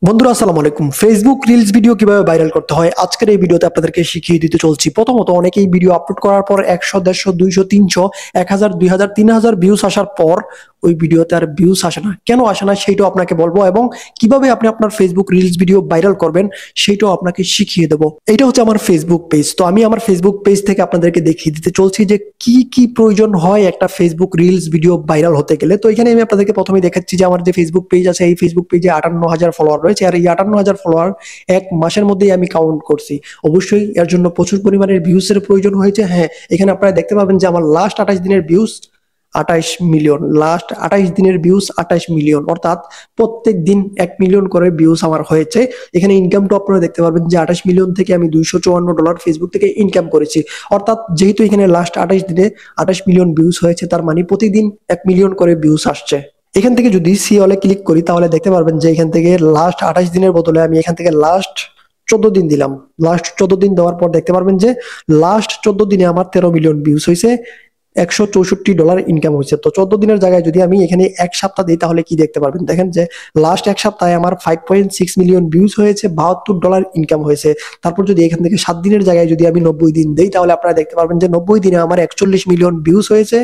বন্ধুরা আসসালামু আলাইকুম। ফেসবুক রিলস ভিডিও কিভাবে ভাইরাল করতে হয় আজকের এই ভিডিওতে আপনাদেরকে শিখিয়ে দিতে চলছি। প্রথমত অনেকেই ভিডিও আপলোড করার পর 100, 150, 200, 300, 1000, 2000, 3000 ভিউজ আসার পর ওই ভিডিওতে আর ভিউজ আসে না। কেন আসে না সেইটাও আপনাকে বলবো, এবং কিভাবে আপনি আপনার ফেসবুক রিলস ভিডিও ভাইরাল করবেন সেইটাও আপনাকে শিখিয়ে দেবো। এটা হচ্ছে আমার ফেসবুক পেজ। তো আমি আমার ফেসবুক পেজ থেকে আপনাদেরকে দেখিয়ে দিতে চলছি যে কি কি প্রয়োজন হয় একটা ফেসবুক রিলস ভিডিও ভাইরাল হতে গেলে। তো এখানে আমি আপনাদেরকে প্রথমে দেখাচ্ছি যে আমার যে ফেসবুক পেজ আছে, এই ফেসবুক পেজে 58,000 ফলোয়ার রয়েছে, আর এই 58,000 ফলোয়ার এক মাসের মধ্যেই আমি কাউন্ট করছি। অবশ্যই এর জন্য প্রচুর পরিমাণের ভিউজ এর প্রয়োজন হয়েছে। হ্যাঁ, এখানে আপনারা দেখতে পাবেন যে আমার লাস্ট 28 দিনের ভিউজ 28 মিলিয়ন, লাস্ট 28 দিনের ভিউজ 28 মিলিয়ন, অর্থাৎ প্রত্যেক দিন 1 মিলিয়ন করে ভিউজ আমার হয়েছে। এখানে ইনকামটা আপনারা দেখতে পারবেন যে 28 মিলিয়ন থেকে আমি $254 ফেসবুক থেকে ইনকাম করেছি। অর্থাৎ যেহেতু এখানে লাস্ট 28 দিনে 28 মিলিয়ন ভিউজ হয়েছে, তার মানে প্রতিদিন 1 মিলিয়ন করে ভিউজ আসছে। এখান থেকে যদি সি অলে ক্লিক করি তাহলে দেখতে পারবেন যে এখান থেকে লাস্ট 28 দিনের বদলে আমি এখান থেকে লাস্ট 14 দিন দিলাম। লাস্ট 14 দিন দেওয়ার পর দেখতে পারবেন যে লাস্ট 14 দিনে আমার 13 মিলিয়ন ভিউজ হয়েছে, $164 ইনকাম হয়েছে। তো 14 দিনের জায়গায় যদি আমি এখানে এক সপ্তাহ দিই তাহলে কি দেখতে পারবেন, দেখেন যে লাস্ট এক সপ্তাহে আমার 5.6 মিলিয়ন ভিউজ হয়েছে, $72 ইনকাম হয়েছে। তারপর যদি এখান থেকে 7 দিনের জায়গায় যদি আমি 90 দিন দেই তাহলে আপনারা দেখতে পারবেন যে 90 দিনে আমার 41 মিলিয়ন ভিউজ হয়েছে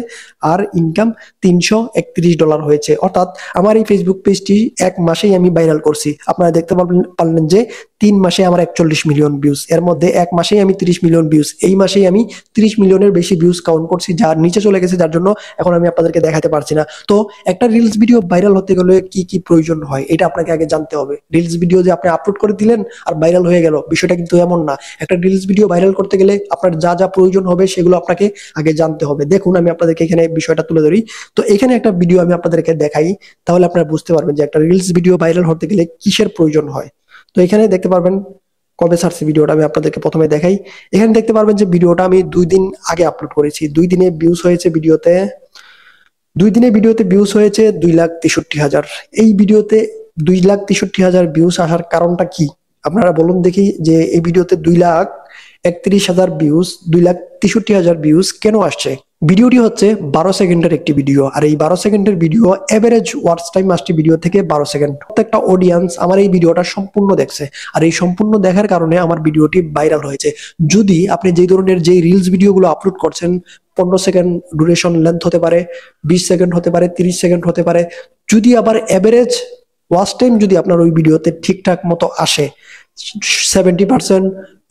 আর ইনকাম $331 হয়েছে। অর্থাৎ আমার এই ফেসবুক পেজটি এক মাসেই আমি ভাইরাল করছি। আপনারা দেখতে পারলেন যে 3 মাসে আমার 41 মিলিয়ন ভিউজ, এর মধ্যে এক মাসেই আমি 30 মিলিয়ন ভিউজ, এই মাসেই আমি 30 মিলিয়নের বেশি ভিউজ কাউন্ট করছি, যার নিচে চলে গেছে, যার জন্য এখন আমি আপনাদেরকে দেখাতে পারছি না। তো একটা রিলস ভিডিও ভাইরাল হতে গেলে কি কি প্রয়োজন হয় এটা আপনাকে আগে জানতে হবে। রিলস ভিডিও যে আপনি আপলোড করে দিলেন আর ভাইরাল হয়ে গেল, বিষয়টা কিন্তু এমন না। একটা রিলস ভিডিও ভাইরাল করতে গেলে আপনার যা যা প্রয়োজন হবে সেগুলো আপনাকে আগে জানতে হবে। দেখুন আমি আপনাদেরকে এখানে বিষয়টা তুলে ধরি। তো এখানে একটা ভিডিও আমি আপনাদেরকে দেখাই, তাহলে আপনারা বুঝতে পারবেন যে একটা রিলস ভিডিও ভাইরাল হতে গেলে কিসের প্রয়োজন হয়। তো এখানে দেখতে পারবেন কবে ছাড়ছি ভিডিওটা, আমি আপনাদেরকে প্রথমে দেখাই। এখানে দেখতে পারবেন যে ভিডিওটা আমি 2 দিন আগে আপলোড করেছি। 2 দিনে ভিউজ হয়েছে ভিডিওতে, 2 দিনে ভিডিওতে ভিউজ হয়েছে 2,63,000। এই ভিডিওতে 2,63,000 ভিউজ আসার কারণটা কি আপনারা বলুন দেখি, যে এই ভিডিওতে 2,31,000 ভিউজ, 2,63,000 ভিউজ কেন আসছে? ভিডিওটি হচ্ছে 12 সেকেন্ডের একটি ভিডিও, আর এই 12 সেকেন্ডের ভিডিও এভারেজ ওয়াচ টাইম আসছে ভিডিও থেকে 12 সেকেন্ড। প্রত্যেকটা অডিয়েন্স আমার এই ভিডিওটা সম্পূর্ণ দেখছে, আর এই সম্পূর্ণ দেখার কারণে আমার ভিডিওটি ভাইরাল হয়েছে। যদি আপনি যেই ধরনের যে রিলস ভিডিওগুলো আপলোড করছেন, 15 সেকেন্ড ডিউরেশন লেন্থ হতে পারে, 20 সেকেন্ড হতে পারে, 30 সেকেন্ড হতে পারে, যদি আবার এভারেজ ওয়াচ টাইম যদি আপনার ওই ভিডিওতে ঠিকঠাক মতো আসে, 70%,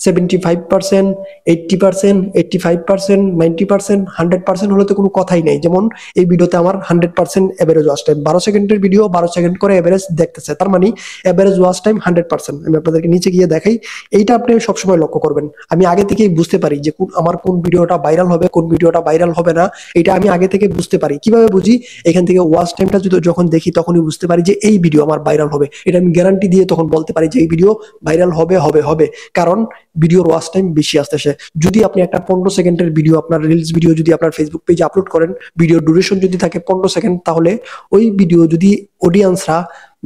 75%, 80%, 85%, 90%, 100% হলে তো কোনো কথাই নাই। যেমন এই ভিডিওতে আমার 100% এভারেজ ওয়াচ টাইম, 12 সেকেন্ডের ভিডিও 12 সেকেন্ড করে এভারেজ দেখতেছে, তার মানে এভারেজ ওয়াচ টাইম 100%। আমি আপনাদেরকে নিচে গিয়ে দেখাই, এইটা আপনি সবসময় লক্ষ্য করবেন। আমি আগে থেকেই বুঝতে পারি যে আমার কোন ভিডিওটা ভাইরাল হবে, কোন ভিডিওটা ভাইরাল হবে না, এটা আমি আগে থেকে বুঝতে পারি। কিভাবে বুঝি? এখান থেকে ওয়াচ টাইমটা যদি যখন দেখি তখনই বুঝতে পারি যে এই ভিডিও আমার ভাইরাল হবে। এটা আমি গ্যারান্টি দিয়ে তখন বলতে পারি যে এই ভিডিও ভাইরাল হবে হবে হবে, কারণ ভিডিওর ওয়াচ টাইম বেশি আসতেছে। যদি আপনি একটা 15 সেকেন্ডের ভিডিও, আপনার রিলস ভিডিও যদি আপনার ফেসবুক পেজে আপলোড করেন, ভিডিও ডিউরেশন যদি থাকে 15 সেকেন্ড, তাহলে ওই ভিডিও যদি অডিয়েন্সরা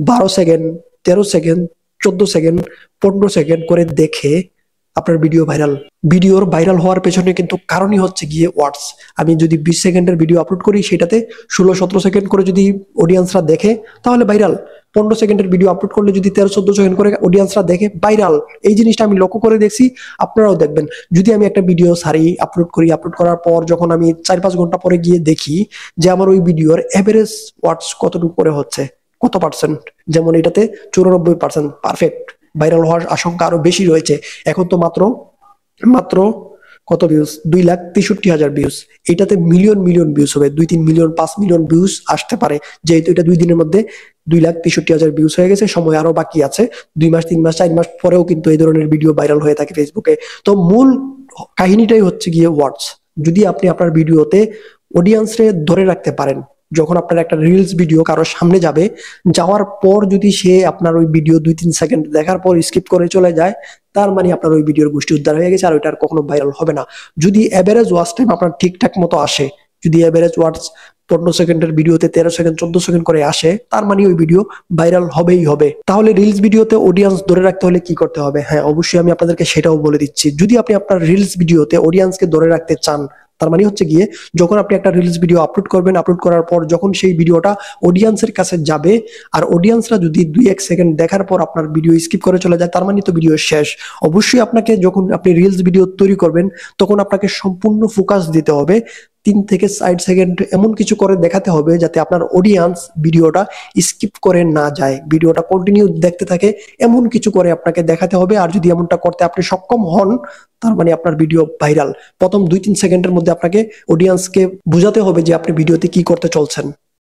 12 সেকেন্ড, 13 সেকেন্ড, 14 সেকেন্ড, 15 সেকেন্ড করে দেখে, আপনার ভিডিও ভাইরাল। ভিডিওর ভাইরাল হওয়ার পেছনে কিন্তু কারণই হচ্ছে গিয়ে ওয়াটস। আমি যদি 20 সেকেন্ডের ভিডিও আপলোড করি, সেটাতে 16-17 সেকেন্ড করে যদি অডিয়েন্সরা দেখে তাহলে ভাইরাল। 15 সেকেন্ডের ভিডিও আপলোড করলে যদি 13-14 সেকেন্ড করে অডিয়েন্সরা দেখে, ভাইরাল। এই জিনিসটা আমি লক্ষ্য করে দেখছি, আপনারাও দেখবেন। যদি আমি একটা ভিডিও সারি আপলোড করি, আপলোড করার পর যখন আমি 4-5 ঘন্টা পরে গিয়ে দেখি যে আমার ওই ভিডিওর এভারেজ ওয়াটস কতটুকু করে হচ্ছে, কত পার্সেন্ট, যেমন এটাতে 94% পারফেক্ট, ভাইরাল হওয়ার আশঙ্কা আরো বেশি রয়েছে। এখন তো মাত্র মাত্র কত ভিউজ, 2,63,000 ভিউজ। এটাতে মিলিয়ন মিলিয়ন ভিউজ হবে, 2-3 মিলিয়ন, 5 মিলিয়ন ভিউজ আসতে পারে। যেহেতু এটা 2 দিনের মধ্যে 2,63,000 ভিউজ হয়ে গেছে, সময় আরো বাকি আছে। 2 মাস, 3 মাস, 4 মাস পরেও কিন্তু এই ধরনের ভিডিও ভাইরাল হয়ে থাকে ফেসবুকে। তো মূল কাহিনীটাই হচ্ছে গিয়ে ওয়াটস। যদি আপনি আপনার ভিডিওতে অডিয়েন্সরে ধরে রাখতে পারেন, যখন আপনার একটা রিলস ভিডিও কারোর সামনে যাবে, যাওয়ার পর যদি সে আপনার ওই ভিডিও 2-3 সেকেন্ড দেখার পর স্কিপ করে চলে যায়, তার মানে আপনার ওই ভিডিওর গোষ্ঠী উদ্ধার হয়ে গেছে, আর ওইটা আর কখনো ভাইরাল হবে না। যদি এভারেজ ওয়াচ টাইম আপনার ঠিকঠাক মতো আসে, যদি এভারেজ ওয়াচ 15 সেকেন্ডের ভিডিওতে 13 সেকেন্ড, 14 সেকেন্ড করে আসে, তার মানে ওই ভিডিও ভাইরাল হবেই হবে। তাহলে রিলস ভিডিওতে অডিয়েন্স ধরে রাখতে হলে কি করতে হবে? হ্যাঁ, অবশ্যই আমি আপনাদেরকে সেটাও বলে দিচ্ছি। যদি আপনি আপনার রিলস ভিডিওতে অডিয়েন্সকে ধরে রাখতে চান, তার মানে হচ্ছে গিয়ে যখন আপনি একটা রিলস ভিডিও আপলোড করবেন, আপলোড করার পর যখন সেই ভিডিওটা অডিয়েন্সের কাছে যাবে আর অডিয়েন্সরা যদি 2-1 সেকেন্ড দেখার পর আপনার ভিডিও স্কিপ করে চলে যায়, তার মানে তো ভিডিও শেষ। অবশ্যই আপনাকে যখন আপনি রিলস ভিডিও তৈরি করবেন তখন আপনাকে সম্পূর্ণ ফোকাস দিতে হবে। 3 থেকে 4 সেকেন্ড এমন কিছু করে দেখাতে হবে যাতে আপনার অডিয়েন্স ভিডিওটা স্কিপ করে না যায়, ভিডিওটা কন্টিনিউ দেখতে থাকে, এমন কিছু করে আপনাকে দেখাতে হবে। আর যদি এমনটা করতে আপনি সক্ষম হন, তার মানে আপনার ভিডিও ভাইরাল। প্রথম 2-3 সেকেন্ডের মধ্যে আপনাকে অডিয়েন্সকে বোঝাতে হবে যে আপনি ভিডিওতে কি করতে চলছেন।